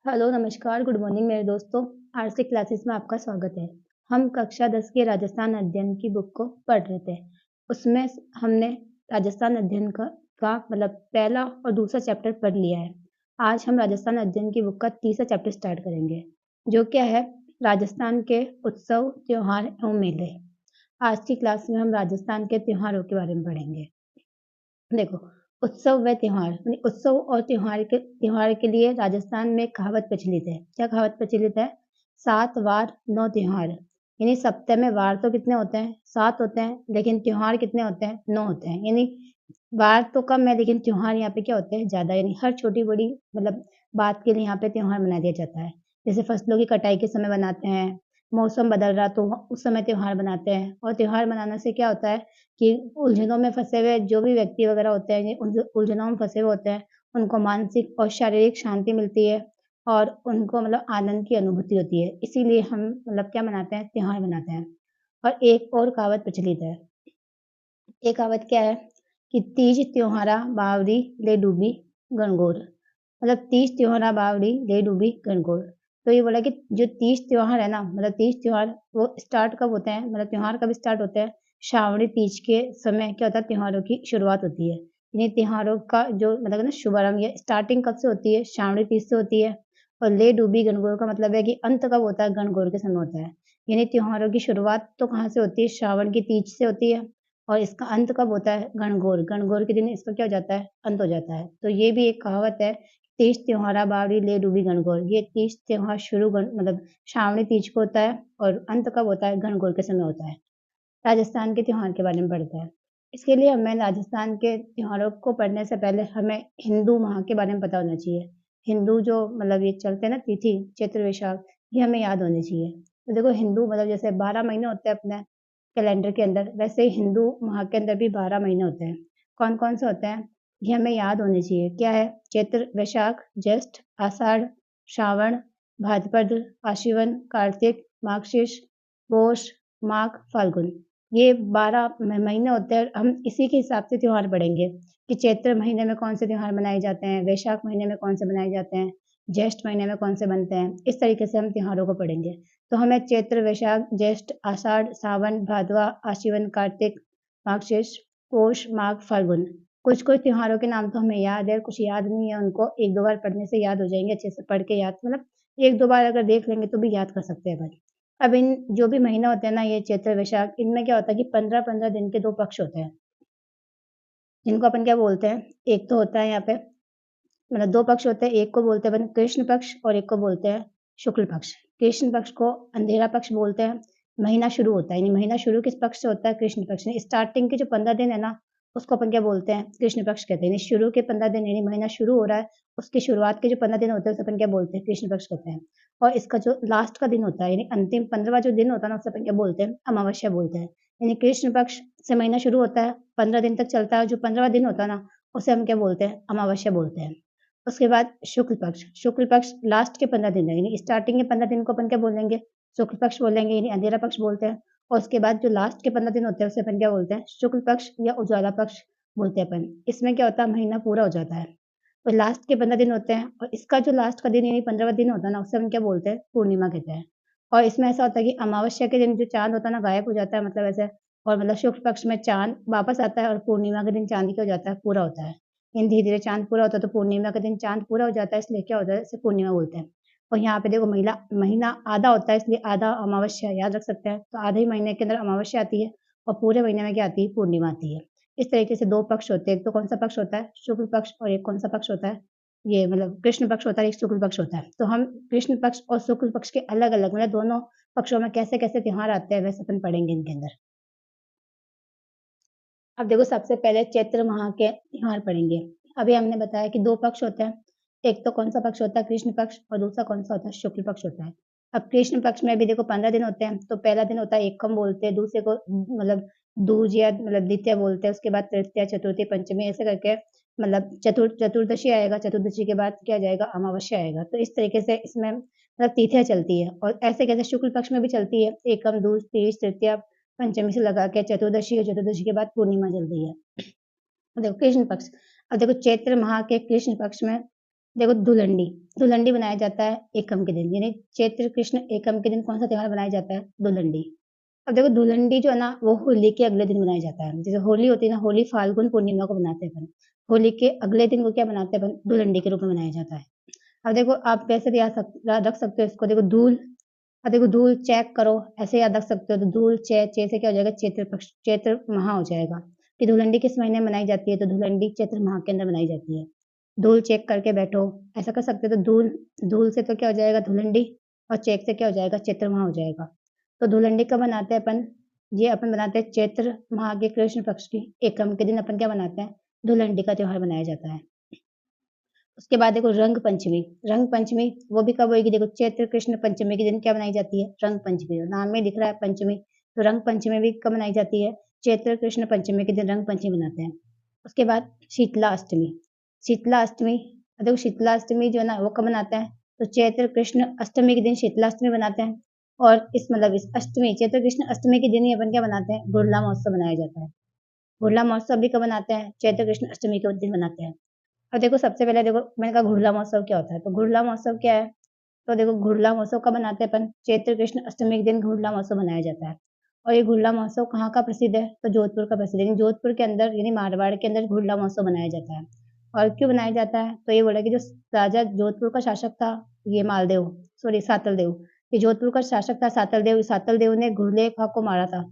Hello, नमस्कार, good morning मेरे दोस्तों। आज के क्लासेस में आपका स्वागत है। हम कक्षा 10 के राजस्थान अध्ययन की बुक को पढ़ रहे थे। उसमें हमने राजस्थान अध्ययन का मतलब पहला और दूसरा चैप्टर पढ़ लिया है। आज हम राजस्थान अध्ययन की बुक का तीसरा चैप्टर स्टार्ट करेंगे, जो क्या है राजस्थान के उत्सव, त्योहार एवं मेले। आज की क्लास में हम राजस्थान के त्योहारों के बारे में पढ़ेंगे। देखो, उत्सव व त्योहार यानी उत्सव और त्योहार के लिए राजस्थान में एक कहावत प्रचलित है। क्या कहावत प्रचलित है? 7 वार 9 त्योहार। यानी सप्ताह में वार तो कितने होते हैं? 7 होते हैं, लेकिन त्योहार कितने होते हैं? 9 होते हैं। यानी वार तो कम है, लेकिन त्योहार यहाँ पे क्या होते हैं? ज़्यादा। यानी हर छोटी-बड़ी मतलब बात के लिए यहाँ पे त्योहार मना दिया जाता है। जैसे फसलों की कटाई के समय बनाते हैं, मौसम बदल रहा तो उस समय त्योहार मनाते हैं। और त्योहार मनाने से क्या होता है कि उलझनों में फँसे हुए जो भी व्यक्ति वगैरह होते हैं, ये उलझनों में फँसे हुए होते हैं, उनको मानसिक और शारीरिक शांति मिलती है और उनको मतलब आनंद की अनुभूति होती है। इसीलिए हम मतलब क्या मनाते हैं? त्योहार मनाते हैं। और एक और कहावत प्रचलित है। ये कहावत क्या है कि तीज त्योहारा बावरी ले डूबी गणगौर। मतलब तीज त्योहारा बावरी ले डूबी गणगौर। तो ये बोला कि जो तीज त्योहार है ना, मतलब तीज त्योहार वो स्टार्ट कब होते हैं? मतलब त्योहार कब स्टार्ट होते हैं? श्रावणी तीज के समय क्या होता है? त्योहारों की शुरुआत होती है। यानी त्योहारों का जो मतलब है ना शुभारंभ या स्टार्टिंग कब से होती है? श्रावणी तीज से होती है। और ले डूबी गणगौर का मतलब है कि अंत कब होता है? गणगौर के समय होता है। यानी त्योहारों की शुरुआत तो कहाँ से होती है? श्रावण की तीज से होती है और इसका अंत कब होता है? गणगौर। गणगौर के दिन इसका क्या हो जाता है? अंत हो जाता है। तो ये भी एक कहावत है, तीज त्योहारा बावरी ले डूबी गणगौर। ये तीज त्योहार शुरू मतलब श्रावणी तीज को होता है और अंत कब होता है? गणगौर के समय होता है। राजस्थान के त्योहार के बारे में पढ़ते हैं। इसके लिए हमें राजस्थान के त्योहारों को पढ़ने से पहले हमें हिंदू माह के बारे में पता होना चाहिए। हिंदू जो मतलब ये चलते हैं ना तिथि, चैत्र वैशाख, ये हमें याद होनी चाहिए। तो देखो हिंदू मतलब जैसे 12 महीने होते हैं अपने कैलेंडर के अंदर, वैसे ही हिंदू माह के अंदर भी 12 महीने होते हैं। कौन-कौन से होते हैं? ये हमें याद होने चाहिए। क्या है? चैत्र, वैशाख, ज्येष्ठ, आषाढ़, श्रावण, भाद्रपद, आश्विन, कार्तिक, मार्गशीर्ष, पौष, माघ, फाल्गुन। ये 12 महीने होते हैं और हम इसी के हिसाब से त्योहार पढ़ेंगे कि चैत्र महीने में कौन से त्योहार मनाए जाते हैं, वैशाख महीने में कौन से मनाए जाते हैं, ज्येष्ठ महीने में कौन से बनते हैं। इस तरीके से हम त्योहारों को पढ़ेंगे। तो हमें चैत्र, वैशाख, ज्येष्ठ, आषाढ़, सावन, भादवा, आश्विन, कार्तिक, मार्गशीर्ष, पौष, माघ, फाल्गुन। कुछ-कुछ त्योहारों के नाम तो हमें याद है, कुछ याद नहीं है उनको 1-2 बार पढ़ने से याद हो जाएँगे, अच्छे से पढ़ के याद मतलब 1-2 बार अगर देख लेंगे तो भी याद कर सकते हैं अपन। अब इन जो भी महीना होते हैं ना ये चैत्र, वैशाख, इनमें क्या होता है कि 15-15 दिन के 2 पक्ष होते हैं, जिनको अपन क्या बोलते हैं, एक तो होता है यहाँ पे मतलब 2 पक्ष होते हैं, एक को बोलते हैं अपन कृष्ण पक्ष और एक को बोलते हैं शुक्ल पक्ष। कृष्ण पक्ष को अंधेरा पक्ष बोलते हैं, महीना शुरू होता है, यानी महीना शुरू किस पक्ष से होता है? कृष्ण पक्ष से। स्टार्टिंग के जो 15 दिन है ना, उसको अपन क्या बोलते हैं? कृष्ण पक्ष कहते हैं। यानी शुरू के 15 दिन यानी महीना शुरू हो रहा है, उसकी शुरुआत के जो 15 दिन होते हैं, उसे अपन क्या बोलते हैं? कृष्ण पक्ष कहते हैं। और इसका जो लास्ट का दिन होता है, यानी अंतिम 15वाँ जो दिन होता है ना, उसे अपन क्या बोलते हैं? अमावस्या बोलते हैं। यानी कृष्ण पक्ष से महीना शुरू होता है, 15 दिन तक चलता है, जो 15वाँ दिन होता है ना, उसे हम क्या बोलते हैं? अमावस्या बोलते हैं। उसके बाद शुक्ल पक्ष लास्ट के 15 दिन है, यानी स्टार्टिंग के 15 दिन को अपन क्या बोलेंगे? शुक्ल पक्ष बोलेंगे यानी अंधेरा पक्ष बोलते हैं और उसके बाद जो लास्ट के 15 दिन होते हैं उसे अपन क्या बोलते हैं? शुक्ल पक्ष या उजाला पक्ष बोलते हैं अपन। इसमें क्या होता है महीना पूरा हो जाता है। और लास्ट के 15 दिन होते हैं और इसका जो लास्ट का दिन यानी 15वाँ दिन होता है ना, उसे हम क्या बोलते हैं? पूर्णिमा कहते हैं। और इसमें ऐसा होता है कि अमावस्या के दिन जो चाँद होता है ना, गायब हो जाता है मतलब ऐसे और मतलब शुक्ल पक्ष में चाँद वापस आता है और पूर्णिमा के दिन चाँद क्या हो जाता है? पूरा होता है। इन धीरे-धीरे चाँद पूरा होता है तो पूर्णिमा के दिन चाँद पूरा हो जाता है इसलिए क्या होता है? इसे पूर्णिमा बोलते हैं। और यहाँ पे देखो महीना आधा होता है इसलिए आधा अमावस्या याद रख सकते हैं। तो आधे ही महीने के अंदर अमावस्या आती है और पूरे महीने में क्या आती है? पूर्णिमा आती है। इस तरीके से 2 पक्ष होते हैं। एक तो कौन-सा पक्ष होता है? शुक्ल पक्ष और एक कौन-सा पक्ष होता है? ये मतलब कृष्ण पक्ष होता है, एक शुक्ल पक्ष होता है। तो हम कृष्ण पक्ष और शुक्ल पक्ष के अलग-अलग मतलब दोनों पक्षों में कैसे-कैसे त्योहार आते हैं वैसे अपन पढ़ेंगे इनके अंदर। अब देखो सबसे पहले चैत्र माह के त्योहार पढ़ेंगे। अभी हमने बताया कि 2 पक्ष होते हैं। एक तो कौन-सा पक्ष होता है कृष्ण पक्ष और दूसरा कौन-सा होता है शुक्ल पक्ष होता है। अब कृष्ण पक्ष में भी देखो 15 दिन होते हैं, तो पहला दिन होता है एकम बोलते हैं, दूसरे को मतलब दूज या मतलब द्वितीया बोलते हैं, उसके बाद तृतीया, चतुर्थी, पंचमी ऐसे करके मतलब चतुर्दशी आएगा, चतुर्दशी के बाद क्या जाएगा अमावस्या आएगा। तो इस तरीके से इसमें मतलब तिथियाँ चलती है और ऐसे कैसे शुक्ल पक्ष में भी चलती है, एकम, दूज, तीज, तृतीया पंचमी से लगा के चतुर्दशी और चतुर्दशी के बाद पूर्णिमा चलती है। देखो कृष्ण पक्ष अब देखो चैत्र माह के कृष्ण पक्ष में देखो धुलंडी, धुलंडी बनाया जाता है एकम के दिन, यानी चैत्र कृष्ण एकम के दिन कौन सा त्योहार मनाया जाता है? धुलंडी। अब देखो धुलंडी जो है ना वो होली के अगले दिन मनाया जाता है। जैसे होली होती है ना, होली फाल्गुन पूर्णिमा को मनाते हैं अपन। होली के अगले दिन को क्या मनाते हैं अपन? धुलंडी के रूप में मनाया जाता है। अब देखो आप वैसे भी याद रख सकते हो इसको। देखो धूल, अब देखो धूल चेक करो, ऐसे याद रख सकते हो। तो धूल चे से क्या हो जाएगा? चैत्र पक्ष, चैत्र माह हो जाएगा। कि धुलंडी किस महीने में मनाई जाती है? तो धुलंडी चैत्र माह के अंदर मनाई जाती है। धूल चेक करके बैठो, ऐसा कर सकते हो। तो धूल, धूल से तो क्या हो जाएगा? धुलंडी, और चेक से क्या हो जाएगा? चैत्र माह हो जाएगा। तो धुलंडी कब बनाते हैं अपन? ये अपन बनाते हैं चैत्र माह के कृष्ण पक्ष की एकम के दिन अपन क्या बनाते हैं? धुलंडी का त्योहार मनाया जाता है। उसके बाद देखो रंग पंचमी, रंग पंचमी वो भी कब होगी? देखो चैत्र कृष्ण पंचमी के दिन क्या बनाई जाती है? रंग पंचमी। नाम में दिख रहा है पंचमी, तो रंग पंचमी भी कब मनाई जाती है? चैत्र कृष्ण पंचमी के दिन रंग पंचमी मनाते हैं। उसके बाद शीतला अष्टमी, शीतला अष्टमी, देखो शीतला अष्टमी जो है ना वो कब मनाते हैं? तो चैत्र कृष्ण अष्टमी के दिन शीतला अष्टमी बनाते हैं। और इस मतलब इस अष्टमी, चैत्र कृष्ण अष्टमी के दिन ही अपन क्या बनाते हैं? गुड़ला महोत्सव मनाया जाता है। गुड़ला महोत्सव भी कब मनाते हैं? चैत्र कृष्ण अष्टमी के दिन मनाते हैं। और देखो सबसे पहले देखो मैंने कहा घुड़ला महोत्सव क्या होता है? तो घुड़ला महोत्सव क्या है? तो देखो घुड़ला महोत्सव कब मनाते हैं अपन? चैत्र कृष्ण अष्टमी के दिन घुड़ला महोत्सव मनाया जाता है। और ये घुड़ला महोत्सव कहाँ का प्रसिद्ध है? तो जोधपुर का प्रसिद्ध है। यानी जोधपुर के अंदर, यानी मारवाड़ के अंदर घुड़ला महोत्सव मनाया जाता है। और क्यों बनाया जाता है? तो ये बोला कि जो राजा जोधपुर का शासक था, ये मालदेव, सॉरी सातल देव, ये जोधपुर का शासक था सातल देव। सातल देव ने घुड़ले खा को मारा था,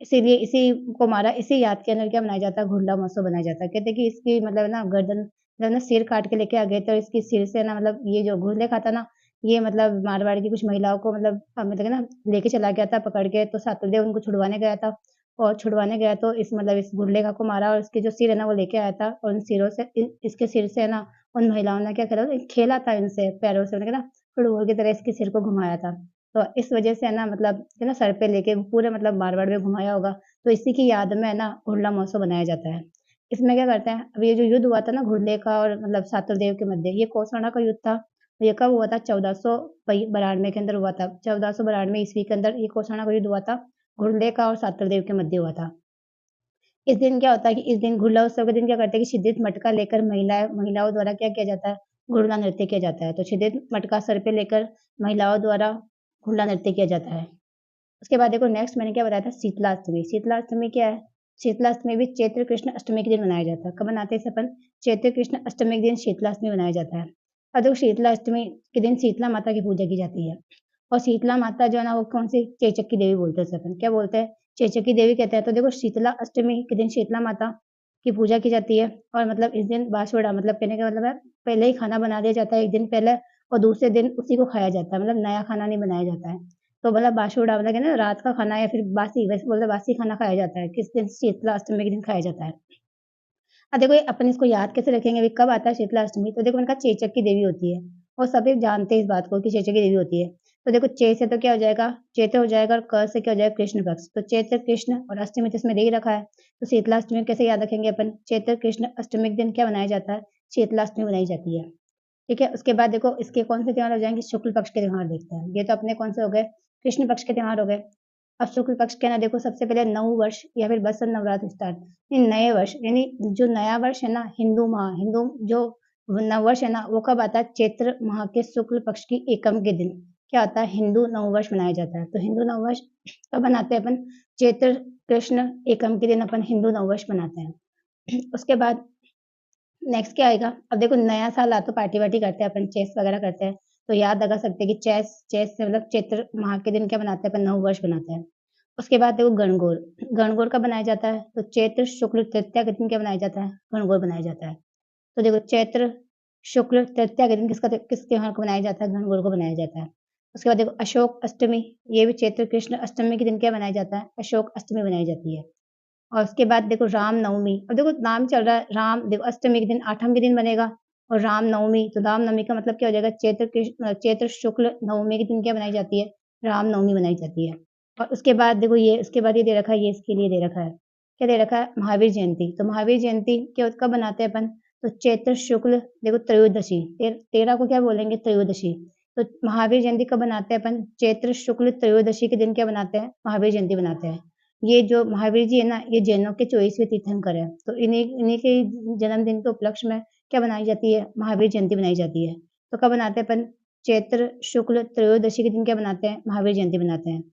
इसीलिए इसी को मारा, इसी याद के अंदर क्या मनाया जाता है? घुड़ला महोत्सव मनाया जाता है। कहते हैं कि इसकी मतलब ना गर्दन, जब ना सिर काट के लेके आ गए तो इसकी सिर से ना मतलब ये जो घुड़ले खाता ना, ये मतलब मारवाड़ की कुछ महिलाओं को मतलब ना लेके चला गया था पकड़ के। तो सातुलदेव उनको छुड़वाने गया था, और छुड़वाने गया तो इस मतलब इस घुड़ले का को मारा, और इसके जो सिर है ना वो लेके आया था। और उन सिरों से इसके सिर से है ना उन महिलाओं ने क्या करा, खेला था इनसे पैरों से, उन्होंने ना फुटबॉल की तरह इसके सिर को घुमाया था। तो इस वजह से है ना मतलब है ना सर पे लेके पूरे मतलब मारवाड़ में घुमाया होगा। तो इसी की याद में है ना घुड़ला महोत्सव मनाया जाता है। इसमें क्या करते हैं, अब ये जो युद्ध हुआ था ना घुड़ले का और मतलब सातुलदेव के मध्य, ये कौशलना का युद्ध था। तो ये कब हुआ था? 1492 के अंदर हुआ था। 1492 ईस्वी के अंदर ये कौशलना का युद्ध हुआ था, घुड़ले का और सातुलदेव के मध्य हुआ था। इस दिन क्या होता है कि इस दिन घुड़ला उत्सव के दिन क्या करते हैं कि छिदित मटका लेकर महिलाओं द्वारा क्या किया जाता है? घुड़ला नृत्य किया जाता है। तो छिदित मटका सर पे लेकर महिलाओं द्वारा घुड़ला नृत्य किया जाता है। उसके बाद देखो नेक्स्ट मैंने क्या बताया था? शीतलाष्टमी। शीतलाष्टमी क्या है? शीतलाष्टमी भी चैत्र कृष्ण अष्टमी के दिन मनाया जाता है। कब मनाते हैं इसे अपन? चैत्र कृष्ण अष्टमी के दिन शीतलाष्टमी मनाया जाता है। और देखो शीतलाष्टमी के दिन शीतला माता की पूजा की जाती है। और शीतला माता जो है ना वो कौन सी? चेचक की देवी बोलते हैं उसे अपन। क्या बोलते हैं? चेचक की देवी कहते हैं। तो देखो शीतला अष्टमी के दिन शीतला माता की पूजा की जाती है। और मतलब इस दिन बासुड़ा, मतलब कहने का मतलब है पहले ही खाना बना दिया जाता है एक दिन पहले, और दूसरे दिन उसी को खाया जाता है। मतलब नया खाना नहीं बनाया जाता है। तो मतलब बासुड़ा मतलब है ना रात का खाना, या फिर बासी, वैसे बोलते हैं बासी खाना खाया जाता है। किस दिन? शीतला अष्टमी के दिन खाया जाता है। अब देखो ये अपन इसको याद कैसे रखेंगे? अभी कब आता है शीतला अष्टमी? तो देखो उनका चेचक की देवी होती है, और सभी जानते हैं इस बात को कि चेचक की देवी होती है। तो देखो चे से तो क्या हो जाएगा? चैत्र हो जाएगा, और क से क्या हो जाएगा? कृष्ण पक्ष। तो चैत्र कृष्ण और अष्टमी तो इसमें दे ही रखा है। तो शीतला अष्टमी कैसे याद रखेंगे अपन? चैत्र कृष्ण अष्टमी के दिन क्या बनाया जाता है? शीतला अष्टमी बनाई जाती है। ठीक है। उसके बाद देखो इसके कौन से त्योहार हो जाएंगे? शुक्ल पक्ष के त्योहार देखते हैं। ये तो अपने कौन से हो गए? कृष्ण पक्ष के त्योहार हो गए। अब शुक्ल पक्ष के ना देखो सबसे पहले नव वर्ष या फिर बसंत नवरात्र स्टार्ट, ये नए वर्ष, यानी जो नया वर्ष है ना, हिंदू माह, हिंदू जो नव वर्ष है ना वो कब आता है? चैत्र माह के शुक्ल पक्ष की एकम के दिन क्या आता है? हिंदू नव वर्ष मनाया जाता है। तो हिंदू नव वर्ष कब मनाते हैं अपन? चैत्र कृष्ण एकम के दिन अपन हिंदू नव वर्ष मनाते हैं। उसके बाद नेक्स्ट क्या आएगा? अब देखो नया साल आ तो पार्टी वार्टी करते हैं अपन, चेस वगैरह करते हैं। तो याद लगा सकते हैं कि चेस चेस से मतलब चैत्र माह के दिन क्या बनाते हैं अपन? नव वर्ष बनाते हैं। उसके बाद देखो गणगौर, गणगौर कब बनाया जाता है? तो चैत्र शुक्ल तृतीया के दिन क्या बनाया जाता है? गणगौर बनाया जाता है। तो देखो चैत्र शुक्ल तृतीया के दिन किस त्योहार को बनाया जाता है? गणगौर को बनाया जाता है। उसके बाद देखो अशोक अष्टमी, ये भी चैत्र कृष्ण अष्टमी के दिन क्या बनाया जाता है? अशोक अष्टमी बनाई जाती है। और उसके बाद देखो राम नवमी, अब देखो नाम चल रहा है राम, देखो अष्टमी के दिन आठम के दिन बनेगा, और राम नवमी, तो राम नवमी का मतलब क्या हो जाएगा? चैत्र शुक्ल नवमी के दिन क्या बनाई जाती है? राम नवमी बनाई जाती है। और उसके बाद देखो ये, उसके बाद ये दे रखा है, ये इसके लिए दे रखा है, क्या दे रखा है? महावीर जयंती। तो महावीर जयंती क्या कब बनाते हैं अपन? तो चैत्र शुक्ल देखो त्रयोदशी, 13 को क्या बोलेंगे? त्रयोदशी। तो महावीर जयंती कब बनाते हैं अपन? चैत्र शुक्ल त्रयोदशी के दिन क्या बनाते हैं? महावीर जयंती बनाते हैं। ये जो महावीर जी है ना, ये जैनों के 24वें तीर्थंकर है। तो इन्हीं इन्हीं के जन्मदिन के उपलक्ष्य में क्या बनाई जाती है, महावीर जयंती बनाई जाती है। तो कब बनाते हैं अपन, चैत्र शुक्ल त्रयोदशी के दिन क्या बनाते हैं, महावीर जयंती बनाते हैं।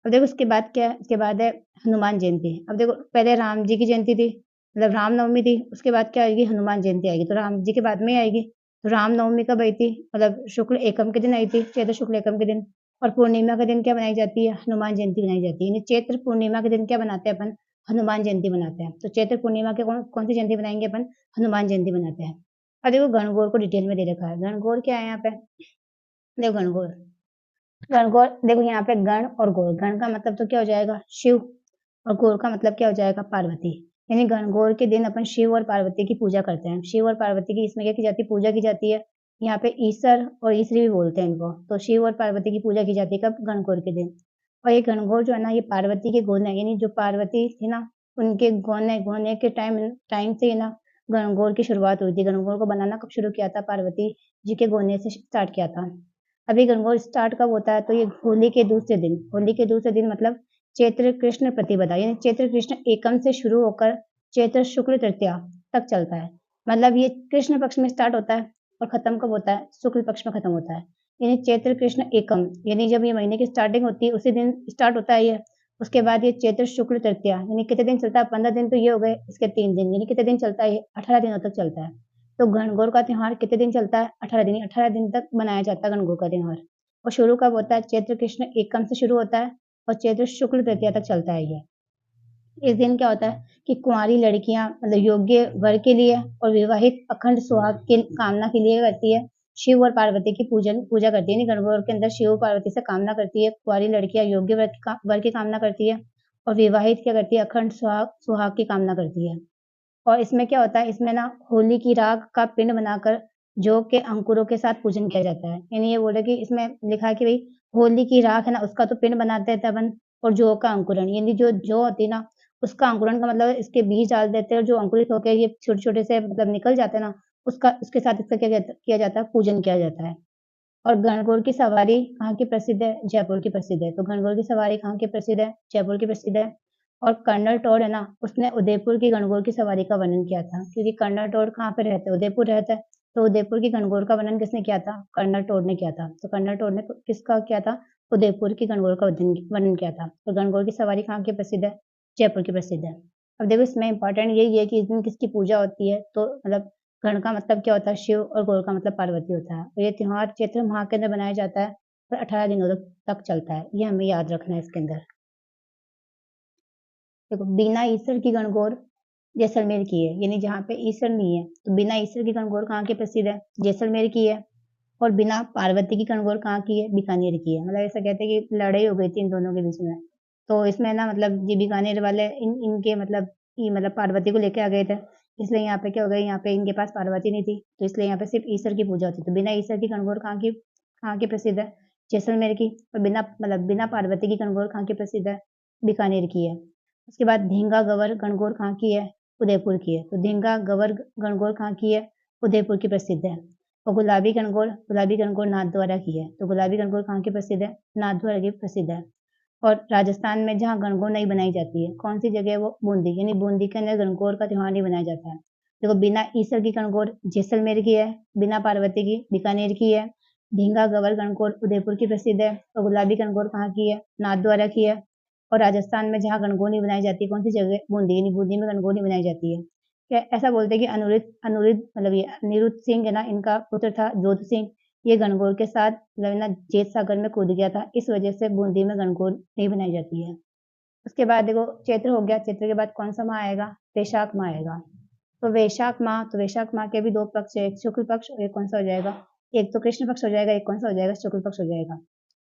अब देखो उसके बाद क्या है, उसके बाद है हनुमान जयंती। अब देखो पहले राम जी की जयंती थी, मतलब रामनवमी थी, उसके बाद क्या आएगी, हनुमान जयंती आएगी, तो राम जी के बाद में आएगी। तो रामनवमी कब आई थी, मतलब शुक्ल एकम के दिन आई थी, चैत्र शुक्ल एकम के दिन। और पूर्णिमा के दिन क्या बनाई जाती है, हनुमान जयंती बनाई जाती है। यानी चैत्र पूर्णिमा के दिन क्या बनाते हैं अपन, हनुमान जयंती बनाते हैं। तो चैत्र पूर्णिमा के कौन सी जयंती बनाएंगे अपन, हनुमान जयंती बनाते हैं। अब देखो गणगौर को डिटेल में दे रखा है। गणगौर क्या है यहाँ पे, देखो गणगौर, गणगौर देखो यहाँ पे गण और गौर, गण का मतलब तो क्या हो जाएगा, शिव, और गौर का मतलब क्या हो जाएगा, पार्वती। यानी गणगौर के दिन अपन शिव और पार्वती की पूजा करते हैं। शिव और पार्वती की इसमें क्या की जाती है, पूजा की जाती है। यहाँ पे ईसर और ईसरी भी बोलते हैं इनको। तो शिव और पार्वती की पूजा की जाती है कब, गणगौर के दिन। और ये गणगौर जो है ना, ये पार्वती के गोने, यानी जो पार्वती थी ना, उनके गोने गोने के टाइम टाइम से ही ना गणगौर की शुरुआत हुई थी। गणगौर को बनाना कब शुरू किया था, पार्वती जी के गोने से स्टार्ट किया था। अभी गणगौर स्टार्ट कब होता है, तो ये होली के दूसरे दिन, होली के दूसरे दिन मतलब चैत्र कृष्ण प्रतिपदा, यानी चैत्र कृष्ण एकम से शुरू होकर चैत्र शुक्ल तृतीया तक चलता है। मतलब ये कृष्ण पक्ष में स्टार्ट होता है और खत्म कब होता है, शुक्ल पक्ष में खत्म होता है। यानी चैत्र कृष्ण एकम, यानी जब ये महीने की स्टार्टिंग होती है उसी दिन स्टार्ट होता है ये। उसके बाद ये चैत्र शुक्ल तृतीया, यानी कितने दिन चलता है, 15 दिन तो ये हो गए, इसके 3 दिन, यानी कितने दिन चलता है ये, 18 दिनों तक चलता है। तो गणगौर का त्योहार कितने दिन चलता है, 18 दिन, 18 दिन तक मनाया जाता है गणगौर का त्योहार। और शुरू कब होता है, चैत्र कृष्ण एकम से शुरू होता है और चैत्र शुक्ल तृतीया तक चलता है ये। इस दिन क्या होता है कि कुंवारी लड़कियां मतलब योग्य वर के लिए और विवाहित अखंड सुहाग की कामना के लिए करती है, शिव और पार्वती की पूजा करती है। यानी गणगौर के अंदर शिव पार्वती से कामना करती है, कुंवारी लड़कियां योग्य वर की कामना करती है, और विवाहित क्या करती है, अखंड सुहाग सुहाग की कामना करती है। और इसमें क्या होता है, इसमें ना होली की राख का पिंड बनाकर जौ के अंकुरों के साथ पूजन किया जाता है। यानी ये बोले कि इसमें लिखा है कि भाई होली की राख है ना, उसका तो पिंड बनाते हैं अपन, और जौ का अंकुरण, यानी जो जौ होती है ना, उसका अंकुरण का मतलब इसके बीज डाल देते हैं, और जो अंकुरित होकर ये छोटे छोटे से मतलब निकल जाते हैं ना, उसका उसके साथ इसका क्या किया जाता है, पूजन किया जाता है। और गणगौर की सवारी कहाँ की प्रसिद्ध है, जयपुर की प्रसिद्ध है। तो गणगौर की सवारी कहाँ की प्रसिद्ध है, जयपुर की प्रसिद्ध है। और कर्नल टोड है ना, उसने उदयपुर की गणगौर की सवारी का वर्णन किया था, क्योंकि कर्नल टोड कहाँ पे रहते हैं, उदयपुर रहता है। तो उदयपुर की गणगौर का वर्णन किसने किया था, कर्नल टोड ने किया था। तो कर्नल टोड ने किसका किया था, उदयपुर की गणगौर का वर्णन किया था। तो गणगौर की सवारी कहाँ की प्रसिद्ध है, जयपुर की प्रसिद्ध है। अब देखो इसमें इंपॉर्टेंट यही है कि इस दिन किसकी पूजा होती है, तो मतलब गण का मतलब क्या होता है, शिव, और गौर का मतलब पार्वती होता है। और ये त्योहार चैत्र माह के अंदर मनाया जाता है और 18 दिनों तक चलता है। ये हमें याद रखना है इसके अंदर। देखो बिना ईश्वर की गणगौर जैसलमेर की है, यानी जहाँ पे ईश्वर नहीं है, तो बिना ईश्वर की गणगौर कहाँ की प्रसिद्ध है, जैसलमेर की है। और बिना पार्वती की गणगौर कहाँ की है, बीकानेर की है। मतलब ऐसा कहते हैं कि लड़ाई हो गई थी इन दोनों के बीच में, तो इसमें ना मतलब ये बीकानेर वाले इनके मतलब मतलब पार्वती को लेके आ गए थे, इसलिए यहाँ पे क्या हो गया, यहाँ पे इनके पास पार्वती नहीं थी, तो इसलिए यहाँ पे सिर्फ ईश्वर की पूजा होती थी। तो बिना ईश्वर की गणगौर कहाँ की प्रसिद्ध है, जैसलमेर की। और बिना मतलब बिना पार्वती की गणगौर कहाँ की प्रसिद्ध है, बीकानेर की है। उसके बाद धींगा गवर गणगौर कहाँ की है, उदयपुर की है। तो धींगा गवर गणगौर कहाँ की है, उदयपुर की प्रसिद्ध है। और गुलाबी गणगौर नाथद्वारा की है। तो गुलाबी गणगौर कहाँ की प्रसिद्ध है, नाथद्वारा की प्रसिद्ध है। और राजस्थान में जहाँ गणगौर नहीं बनाई जाती है, कौन सी जगह है वो, बूंदी, यानी बूंदी के अंदर गणगौर का त्योहार नहीं बनाया जाता है। देखो बिना ईसर की गणगौर जैसलमेर की है, बिना पार्वती की बीकानेर की है, ढींगा गवर गणगौर उदयपुर की प्रसिद्ध है, और गुलाबी गणगौर कहाँ की है, नाथद्वारा की है। और राजस्थान में जहाँ गणगौर नहीं बनाई जाती, कौन सी जगह, बूंदी, यानी बूंदी में गणगौर नहीं बनाई जाती है। क्या ऐसा बोलते हैं कि अनुरुद्ध मतलब ये अनिरुद्ध सिंह है ना, इनका पुत्र था जोध सिंह, ये गणगौर के साथ मतलब ना जेठ सागर में कूद गया था, इस वजह से बूंदी में गणगौर नहीं बनाई जाती है। उसके बाद देखो चैत्र हो गया, चैत्र के बाद कौन सा माह आएगा, वैशाख माह आएगा। तो वैशाख माह के भी दो पक्ष है, एक शुक्ल पक्ष और एक कौन सा हो जाएगा, एक तो कृष्ण पक्ष हो जाएगा, एक कौन सा हो जाएगा, शुक्ल पक्ष हो जाएगा।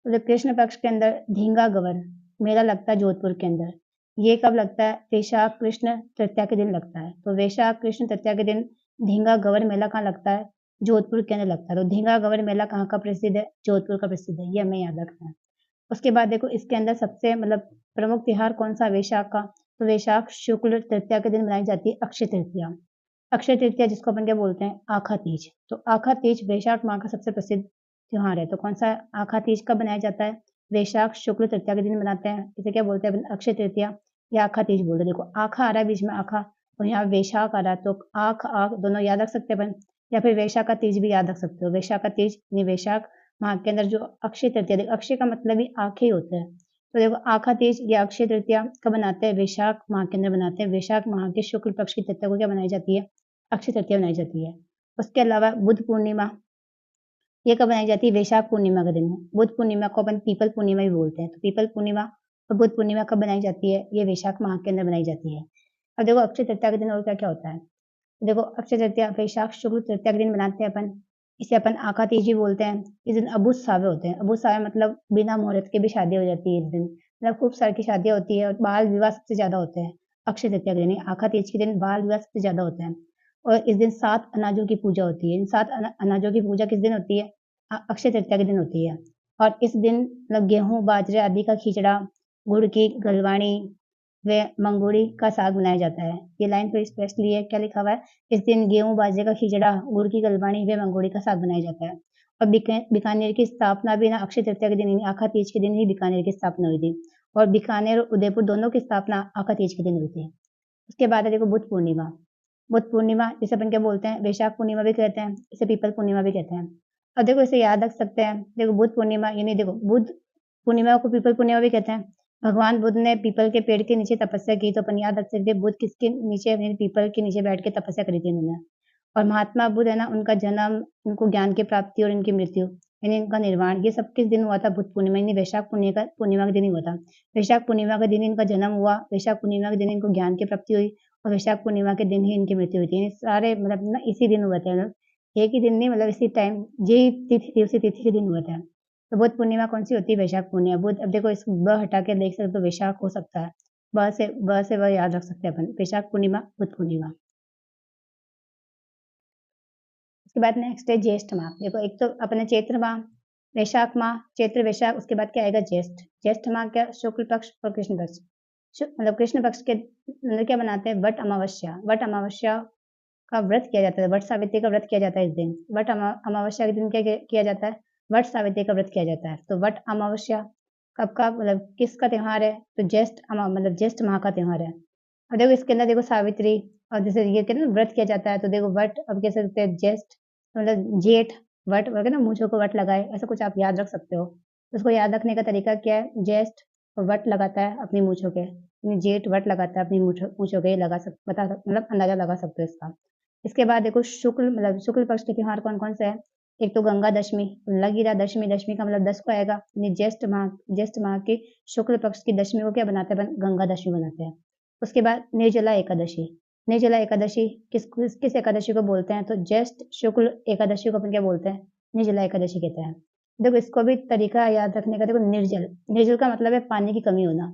तो जब कृष्ण पक्ष के अंदर धींगा गवर मेला लगता है जोधपुर के अंदर, ये कब लगता है, वैशाख कृष्ण तृतीया के दिन लगता है। तो वैशाख कृष्ण तृतीया के दिन धींगा गवर मेला कहाँ लगता है, जोधपुर के अंदर लगता है। तो धींगा गवर मेला कहाँ का प्रसिद्ध है, जोधपुर का प्रसिद्ध है, ये हमें याद रखना है। उसके बाद देखो इसके अंदर सबसे मतलब प्रमुख त्योहार कौन सा, वैशाख का। तो वैशाख शुक्ल तृतीया के दिन मनाई जाती है अक्षय तृतीया। अक्षय तृतीया जिसको अपन क्या बोलते हैं, आखा तीज। तो आखा तीज वैशाख माह का सबसे प्रसिद्ध त्योहार है। तो कौन सा आखा तीज कब मनाया जाता है, वैशाख शुक्ल तृतीया के दिन मनाते हैं। इसे क्या बोलते हैं अपन, अक्षय तृतीया या आखा तीज बोलते हैं। देखो आखा आ रहा है बीच में, आखा, और यहाँ वैशाख आ रहा है, तो आख आख दोनों याद रख सकते हैं अपन। या फिर वैशाख तीज भी याद रख सकते हो। वैशाख तीज यानी वैशाख माह के अंदर जो अक्षय तृतीया, देखो अक्षय का मतलब ही आँखें ही होता है। तो देखो आखा तीज या अक्षय तृतीया कब बनाते हैं? वैशाख माह के अंदर बनाते हैं। वैशाख माह के शुक्ल पक्ष की तृतीया को क्या बनाई जाती है? अक्षय तृतीया बनाई जाती है। उसके अलावा बुद्ध पूर्णिमा, ये कब बनाई जाती है? वैशाख पूर्णिमा के दिन। बुद्ध पूर्णिमा को अपन पीपल पूर्णिमा भी बोलते हैं। तो पीपल पूर्णिमा और बुद्ध पूर्णिमा कब बनाई जाती है? ये वैशाख माह के अंदर बनाई जाती है। अब देखो अक्षय तृतीया के दिन और क्या-क्या होता है। देखो अक्षय तृतीया वैशाख शुक्ल तृतीया के दिन बनाते हैं अपन। इसे अपन आका तीज भी बोलते हैं। इस दिन अबूझ सावे होते हैं। अबूझ सावे मतलब बिना मुहूर्त के भी शादी हो जाती है इस दिन। मतलब खूब सारी की शादियाँ होती है और बाल विवाह सबसे ज़्यादा होते हैं। अक्षय तृतीया के दिन, आका तीज के दिन बाल विवाह सबसे ज़्यादा होते हैं। और इस दिन 7 अनाजों की पूजा होती है। इन 7 अनाजों की पूजा किस दिन होती है? अक्षय तृतीया के दिन होती है। और इस दिन मतलब गेहूँ, बाजरे आदि का खिचड़ा, गुड़ की गलवाणी व मंगोड़ी का साग बनाया जाता है। ये लाइन थोड़ी स्पेशली है, क्या लिखा हुआ है? इस दिन गेहूँ, बाजरे का खिचड़ा, गुड़ की गलवाणी व मंगोड़ी का साग बनाया जाता है। और बीकानेर की स्थापना भी ना अक्षय तृतीया के दिन यानी आखा तीज के दिन ही बीकानेर की स्थापना हुई थी। और बीकानेर और उदयपुर दोनों की स्थापना आखा तीज के दिन हुई थी। उसके बाद है देखो बुद्ध पूर्णिमा। बुद्ध पूर्णिमा जिसे अपन क्या बोलते हैं? वैशाख पूर्णिमा भी कहते हैं, इसे पीपल पूर्णिमा भी कहते हैं। अब देखो इसे याद रख सकते हैं। देखो बुद्ध पूर्णिमा यानी देखो बुद्ध पूर्णिमा को पीपल पूर्णिमा भी कहते हैं। भगवान बुद्ध ने पीपल के पेड़ के नीचे तपस्या की, तो अपन याद रख सकते हैं बुद्ध किसके नीचे यानी पीपल के नीचे बैठ के तपस्या करी थी उन्होंने। और महात्मा बुद्ध है ना, उनका जन्म, उनको ज्ञान की प्राप्ति और इनकी मृत्यु यानी इनका निर्वाण, ये सब किस दिन हुआ था? बुद्ध पूर्णिमा यानी वैशाख पूर्णिमा के दिन ही हुआ था। वैशाख पूर्णिमा के दिन इनका जन्म हुआ, वैशाख पूर्णिमा के दिन इनको ज्ञान की प्राप्ति हुई और वैशाख पूर्णिमा के दिन ही इनकी मृत्यु हुई थी। यानी सारे मतलब ना इसी दिन हुए थे मतलब, एक ही दिन नहीं, मतलब इसी टाइम यही तिथि थी, उसी तिथि के दिन हुए थे। तो बुद्ध पूर्णिमा कौन-सी होती है? वैशाख पूर्णिमा। बुद्ध, अब देखो इस ब हटा के देख सकते हो तो वैशाख हो सकता है। ब से व याद रख सकते हैं अपन। वैशाख पूर्णिमा, बुद्ध पूर्णिमा। उसके बाद नेक्स्ट है ज्येष्ठ माह। देखो एक तो अपने चैत्र माह, वैशाख माह, चैत्र, वैशाख, उसके बाद क्या आएगा? ज्येष्ठ। ज्येष्ठ माह क्या? शुक्ल पक्ष और कृष्ण पक्ष। मतलब कृष्ण पक्ष के अंदर क्या बनाते हैं? What Amavasya. वट अमावस्या का व्रत किया जाता है। वट सावित्री का व्रत किया जाता है इस दिन। वट अमावस्या के दिन क्या किया जाता है? वट सावित्री का व्रत किया जाता है। तो वट अमावस्या कब का मतलब किसका त्योहार है? तो मतलब ज्येष्ठ माह का त्योहार है। और देखो इसके अंदर देखो सावित्री, और जैसे ये कहते हैं ना व्रत किया जाता है, तो देखो वट, अब कह सकते हैं ज्येष्ठ मतलब जेठ, वट वगैरह ना, मूंछों को वट लगाए, ऐसा कुछ आप याद रख सकते हो। तो उसको याद रखने का तरीका क्या है? ज्येष्ठ वट लगाता है अपनी मूंछों के, यानी जेठ वट लगाता है अपनी मूंछों के, ये मतलब अंदाजा लगा सकते हो इसका। इसके बाद देखो शुक्ल मतलब शुक्ल पक्ष के त्योहार कौन कौन से हैं? एक तो गंगा दशमी, लग ही रहा दशमी, दशमी का मतलब 10 को आएगा, यानी ज्येष्ठ माह की शुक्ल पक्ष की दशमी को क्या बनाते हैं? गंगा दशमी बनाते हैं। उसके बाद निर्जला एकादशी। निर्जला एकादशी किस किस एकादशी को बोलते हैं? तो ज्येष्ठ शुक्ल एकादशी को अपन क्या बोलते हैं? निर्जला एकादशी कहते हैं। देखो इसको भी तरीका याद रखने का, देखो निर्जल, निर्जल का मतलब है पानी की कमी होना।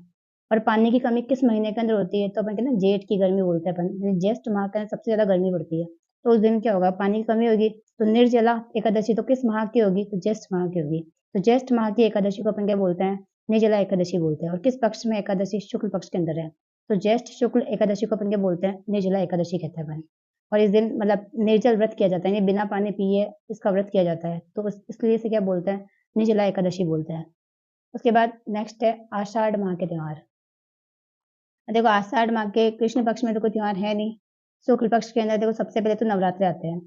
और पानी की कमी किस महीने के अंदर होती है? तो अपन कहते हैं जेठ की गर्मी बोलते हैं अपन, ज्येष्ठ माह के अंदर सबसे ज्यादा गर्मी पड़ती है। तो उस दिन क्या होगा? पानी की कमी होगी। तो निर्जला एकादशी तो किस माह की होगी? तो ज्येष्ठ माह की होगी। तो ज्येष्ठ माह की एकादशी को अपन क्या बोलते हैं? निर्जला एकादशी बोलते हैं। और किस पक्ष में एकादशी? शुक्ल पक्ष के अंदर है। तो ज्येष्ठ शुक्ल एकादशी को अपन क्या बोलते हैं? निर्जला एकादशी कहते हैं अपन। और इस दिन मतलब निर्जल व्रत किया जाता है, यानी बिना पानी पिए इसका व्रत किया जाता है, तो इसलिए इसे क्या बोलते हैं? निर्जला एकादशी बोलते हैं। उसके बाद नेक्स्ट है आषाढ़ माह के त्योहार। देखो आषाढ़ माह के कृष्ण पक्ष में तो कोई त्योहार है नहीं। शुक्ल पक्ष के अंदर देखो सबसे पहले तो नवरात्रे आते हैं,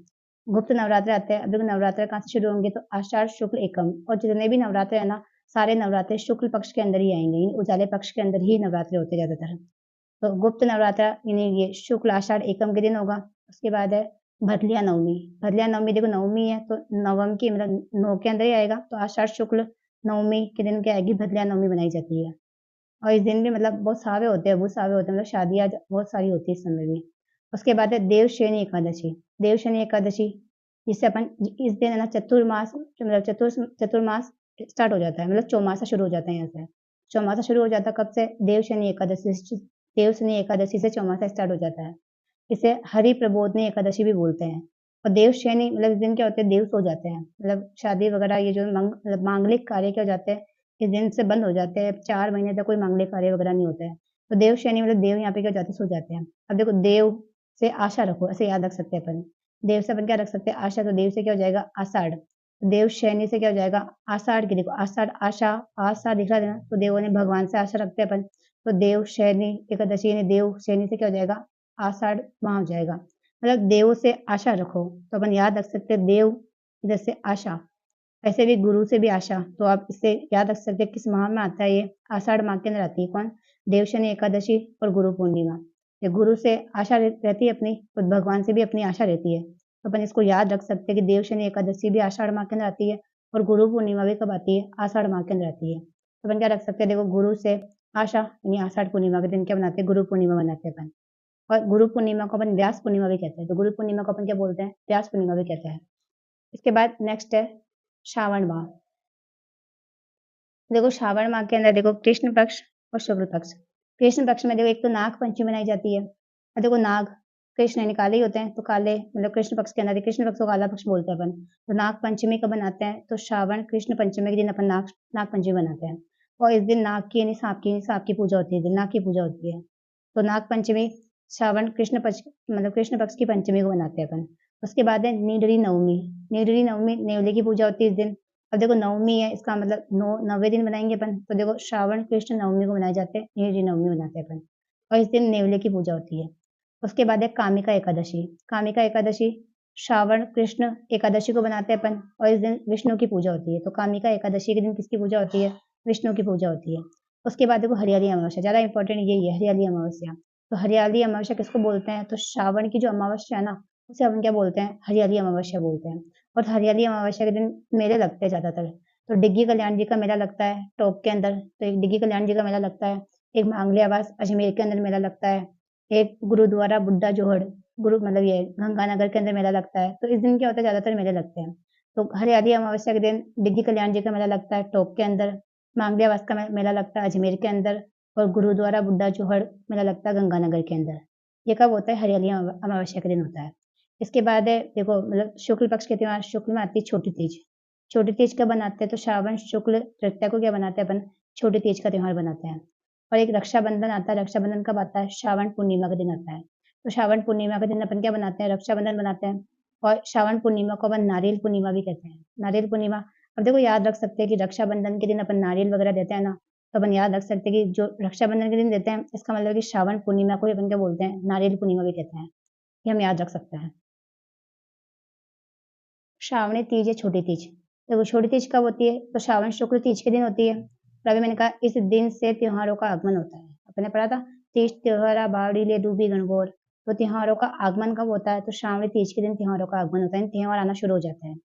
गुप्त नवरात्रे आते हैं। अब देखो नवरात्रे कहाँ से शुरू होंगे? तो आषाढ़ शुक्ल एकम, और जितने भी नवरात्रे है ना, सारे नवरात्रे शुक्ल पक्ष के अंदर ही आएंगे, यानी उजाले पक्ष के अंदर ही नवरात्रे होते हैं ज्यादातर। तो गुप्त नवरात्र यानी ये शुक्ल आषाढ़ एकम के दिन होगा। उसके बाद है भदलिया नवमी। भदलिया नवमी देखो नवमी है तो नवम की मतलब 9 के अंदर ही आएगा, तो आषाढ़ शुक्ल नवमी के दिन क्या आएगी? भदलिया नवमी बनाई जाती है। और इस दिन भी मतलब बहुत सारे होते हैं, बहुत सारे होते हैं, मतलब शादियाँ बहुत सारी होती है इस समय भी। उसके बाद है देवशयनी एकादशी। देवशयनी एकादशी जिससे अपन इस दिन है ना चतुर्मास, मतलब चतुर्मास स्टार्ट हो जाता है, मतलब चौमासा शुरू हो जाता है यहाँ से। चौमासा शुरू हो जाता है कब से? देवशयनी एकादशी से। देवशयनी एकादशी से चौमासा स्टार्ट हो जाता है। इसे हरि प्रबोधनी एकादशी भी बोलते हैं। और देवशयनी मतलब इस दिन क्या होते हैं? देव सो जाते हैं, मतलब शादी वगैरह ये जो मतलब मांगलिक कार्य क्या हो जाते हैं? इस दिन से बंद हो जाते हैं। 4 महीने तक कोई मांगलिक कार्य वगैरह नहीं होता है। तो देवशयनी मतलब देव यहाँ पे क्या हो जाते हैं? सो जाते हैं। अब देखो देव से आशा रखो, ऐसे याद रख सकते हैं अपन। देव से अपन क्या रख सकते हैं? आशा। तो देव से क्या हो जाएगा? आषाढ़। देवशयनी से क्या हो जाएगा? आषाढ़ की, देखो आषाढ़, आशा, आशा दिख रहा है ना, तो देवों ने भगवान से आशा रखते हैं अपन। तो देवशयनी एकादशी यानी देवशयनी से क्या हो जाएगा? आषाढ़ माह हो जाएगा। मतलब देव से आशा रखो, तो अपन याद रख सकते हैं देव, इधर से आशा, ऐसे भी गुरु से भी आशा, तो आप इससे याद रख सकते हैं किस माह में आता है ये, आषाढ़ माह के अंदर आती है कौन, देवशनि एकादशी और गुरु पूर्णिमा। ये गुरु से आशा रहती है अपनी, तो भगवान से भी अपनी आशा रहती है, तो अपन इसको याद रख सकते हैं कि देवशनि एकादशी भी आषाढ़ माह के अंदर आती है और गुरु पूर्णिमा भी कब आती है, आषाढ़ माह के अंदर आती है। तो अपन क्या रख सकते हैं, देखो गुरु से आशा यानी आषाढ़ पूर्णिमा के दिन क्या बनाते हैं, गुरु पूर्णिमा बनाते हैं अपन। और गुरु पूर्णिमा को अपन व्यास पूर्णिमा भी कहते हैं, तो गुरु पूर्णिमा को अपन क्या बोलते हैं, व्यास पूर्णिमा भी कहते हैं। इसके बाद नेक्स्ट है श्रावण माह। देखो श्रावण माह के अंदर देखो कृष्ण पक्ष और शुक्ल पक्ष। कृष्ण पक्ष में देखो एक तो नाग पंचमी मनाई जाती है, और देखो नाग कृष्ण यानी काले ही होते हैं, तो काले मतलब कृष्ण पक्ष के अंदर, कृष्ण पक्ष को काला पक्ष बोलते हैं अपन। तो नाग पंचमी कब बनाते हैं, तो श्रावण कृष्ण पंचमी के दिन अपन नाग पंचमी बनाते हैं, और इस दिन नाग की यानी सांप की पूजा होती है, इस दिन नाग की पूजा होती है। तो नाग पंचमी श्रावण कृष्ण पक्ष मतलब कृष्ण पक्ष की पंचमी को बनाते हैं अपन। उसके बाद है नीडरी नवमी। नीडरी नवमी नेवले की पूजा होती है इस दिन। अब देखो नवमी है, इसका मतलब 9वें दिन बनाएंगे अपन, तो देखो श्रावण कृष्ण नवमी को बनाए जाते हैं, नीडरी नवमी बनाते हैं अपन, और इस दिन नेवले की पूजा होती है। उसके बाद है कामिका एकादशी। कामिका एकादशी श्रावण कृष्ण एकादशी को बनाते हैं अपन, और इस दिन विष्णु की पूजा होती है। तो कामिका एकादशी के दिन किसकी पूजा होती है, विष्णु की पूजा होती है। उसके बाद देखो हरियाली अमावस्या, ज्यादा इंपॉर्टेंट यही है हरियाली अमावस्या। तो हरियाली अमावस्या किसको बोलते हैं, तो श्रावण की जो अमावस्या है ना, उसे हम क्या बोलते हैं, हरियाली अमावस्या बोलते हैं। और हरियाली अमावस्या के दिन मेले लगते हैं ज्यादातर। तो डिग्गी कल्याण जी का मेला लगता है टोंक के अंदर, तो एक डिग्गी कल्याण जी का मेला लगता है, एक मांगले आवास अजमेर के अंदर मेला लगता है, एक गुरुद्वारा बुड्ढा जोहड़ गुरु मतलब ये गंगानगर के अंदर मेला लगता है। तो इस दिन क्या होता है, ज्यादातर मेले लगते हैं। तो हरियाली अमावस्या के दिन डिग्गी कल्याण जी का मेला लगता है टोंक के अंदर, मांगले आवास का मेला लगता है अजमेर के अंदर, और गुरुद्वारा बुड्ढा जोहड़ मेला लगता है गंगानगर के अंदर। ये कब होता है, हरियाली अमावस्या के दिन होता है। इसके बाद है देखो मतलब शुक्ल पक्ष के त्योहार, शुक्ल में आती है छोटी तीज। छोटी तीज कब बनाते हैं, तो श्रावण शुक्ल तृतीया को क्या बनाते हैं अपन, छोटी तीज का त्योहार बनाते हैं। और एक रक्षाबंधन आता है, रक्षाबंधन कब आता है, श्रावण पूर्णिमा के दिन आता है। तो श्रावण पूर्णिमा के दिन अपन क्या बनाते हैं, रक्षाबंधन बनाते हैं, और श्रावण पूर्णिमा को अपन नारियल पूर्णिमा भी कहते हैं, नारियल पूर्णिमा। अब देखो याद रख सकते हैं कि रक्षाबंधन के दिन अपन नारियल वगैरह देते हैं ना, तो अपन याद रख सकते हैं कि जो रक्षाबंधन के दिन देते हैं, इसका मतलब कि श्रावण पूर्णिमा को ही अपन क्या बोलते हैं, नारियल पूर्णिमा भी कहते हैं। ये हम याद रख सकते हैं। श्रावणी तीज या छोटी तीज, देखो छोटी तीज कब होती है, तो श्रावण शुक्ल तीज के दिन होती है। और अभी मैंने कहा इस दिन से त्योहारों का आगमन होता है, अपने पढ़ा था तीज त्योहारा बावड़ी ले डूबी गणगौर। तो त्योहारों का आगमन कब होता है, तो श्रावणी तीज के दिन त्योहारों का आगमन होता है, त्योहार आना शुरू हो जाते हैं।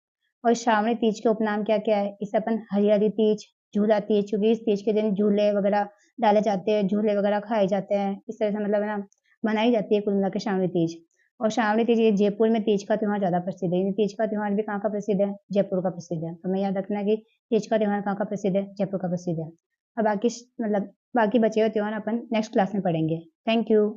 और श्रावणी तीज के उपनाम क्या क्या है, इसे अपन हरियाली तीज, झूला तीज, क्योंकि इस तीज के दिन झूले वगैरह डाले जाते हैं, झूले वगैरह खाए जाते हैं, इस तरह से मतलब है ना मनाई जाती है कुल मिला के श्रावणी तीज। और श्रावणी तीज ये जयपुर में तीज का त्योहार ज्यादा प्रसिद्ध है, तीज का त्योहार भी कहाँ का प्रसिद्ध है, जयपुर का प्रसिद्ध है। तो हमें याद रखना है कि तीज का त्योहार कहाँ का प्रसिद्ध है, जयपुर का प्रसिद्ध है। और बाकी मतलब बाकी बचे हुए त्योहार अपन नेक्स्ट क्लास में पढ़ेंगे। Thank you.